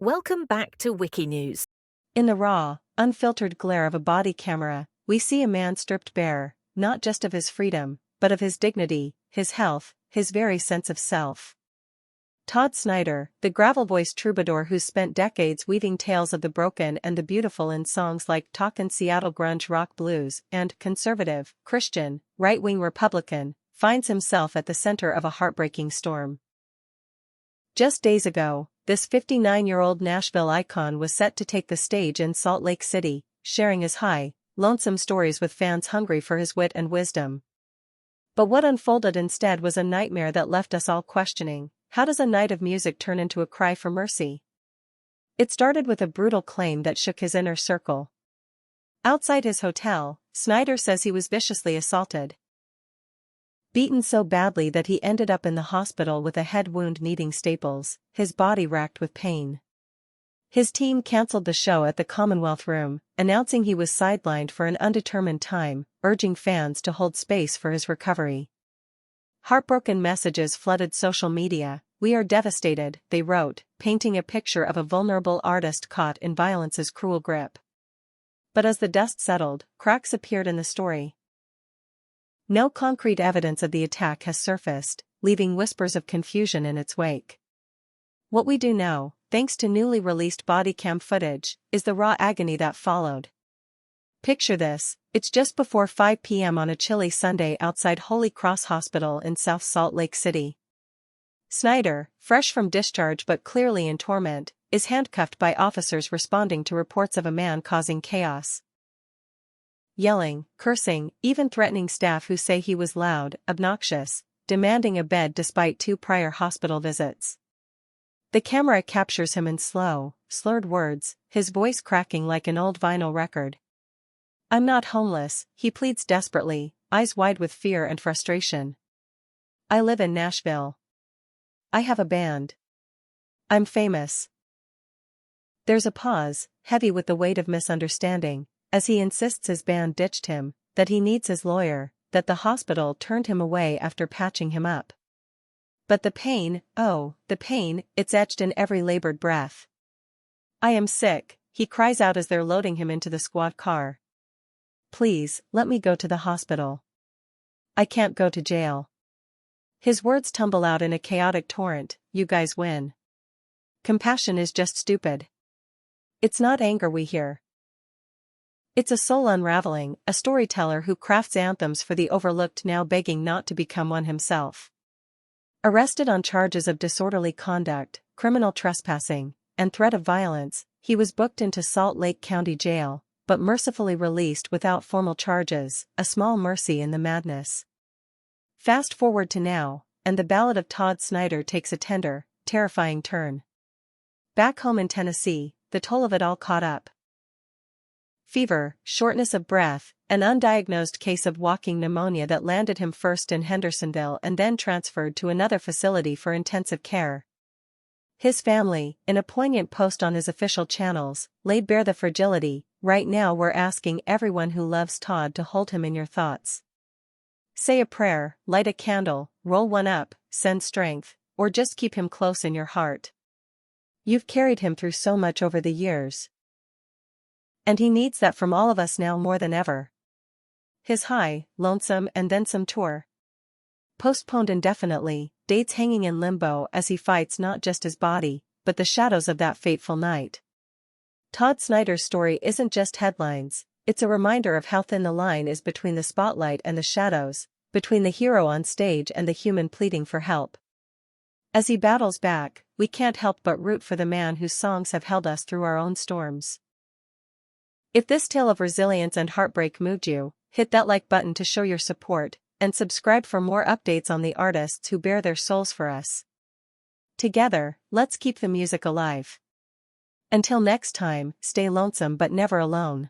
Welcome back to Wikinews. In the raw, unfiltered glare of a body camera, we see a man stripped bare, not just of his freedom, but of his dignity, his health, his very sense of self. Todd Snider, the gravel-voiced troubadour who's spent decades weaving tales of the broken and the beautiful in songs like Talkin' Seattle Grunge Rock Blues and Conservative, Christian, Right-Wing Republican, finds himself at the center of a heartbreaking storm. Just days ago, this 59-year-old Nashville icon was set to take the stage in Salt Lake City, sharing his high, lonesome stories with fans hungry for his wit and wisdom. But what unfolded instead was a nightmare that left us all questioning, how does a night of music turn into a cry for mercy? It started with a brutal claim that shook his inner circle. Outside his hotel, Snider says he was viciously assaulted. Beaten so badly that he ended up in the hospital with a head wound needing staples, his body racked with pain. His team canceled the show at the Commonwealth Room, announcing he was sidelined for an undetermined time, urging fans to hold space for his recovery. Heartbroken messages flooded social media. "We are devastated," they wrote, painting a picture of a vulnerable artist caught in violence's cruel grip. But as the dust settled, cracks appeared in the story. No concrete evidence of the attack has surfaced, leaving whispers of confusion in its wake. What we do know, thanks to newly released Bodycam footage, is the raw agony that followed. Picture this, it's just before 5 p.m. on a chilly Sunday outside Holy Cross Hospital in South Salt Lake City. Snider, fresh from discharge but clearly in torment, is handcuffed by officers responding to reports of a man causing chaos. Yelling, cursing, even threatening staff who say he was loud, obnoxious, demanding a bed despite 2 prior hospital visits. The camera captures him in slow, slurred words, his voice cracking like an old vinyl record. "I'm not homeless," he pleads desperately, eyes wide with fear and frustration. "I live in Nashville. I have a band. I'm famous." There's a pause, heavy with the weight of misunderstanding, as he insists his band ditched him, that he needs his lawyer, that the hospital turned him away after patching him up. But the pain, oh, the pain, it's etched in every labored breath. "I am sick," he cries out as they're loading him into the squad car. "Please, let me go to the hospital. I can't go to jail." His words tumble out in a chaotic torrent. "You guys win. Compassion is just stupid." It's not anger we hear. It's a soul unraveling, a storyteller who crafts anthems for the overlooked now begging not to become one himself. Arrested on charges of disorderly conduct, criminal trespassing, and threat of violence, he was booked into Salt Lake County Jail, but mercifully released without formal charges, a small mercy in the madness. Fast forward to now, and the ballad of Todd Snider takes a tender, terrifying turn. Back home in Tennessee, the toll of it all caught up. Fever, shortness of breath, an undiagnosed case of walking pneumonia that landed him first in Hendersonville and then transferred to another facility for intensive care. His family, in a poignant post on his official channels, laid bare the fragility. "Right now we're asking everyone who loves Todd to hold him in your thoughts. Say a prayer, light a candle, roll one up, send strength, or just keep him close in your heart. You've carried him through so much over the years. And he needs that from all of us now more than ever." His high, lonesome and then some tour. Postponed indefinitely, dates hanging in limbo as he fights not just his body, but the shadows of that fateful night. Todd Snider's story isn't just headlines, it's a reminder of how thin the line is between the spotlight and the shadows, between the hero on stage and the human pleading for help. As he battles back, we can't help but root for the man whose songs have held us through our own storms. If this tale of resilience and heartbreak moved you, hit that like button to show your support, and subscribe for more updates on the artists who bare their souls for us. Together, let's keep the music alive. Until next time, stay lonesome but never alone.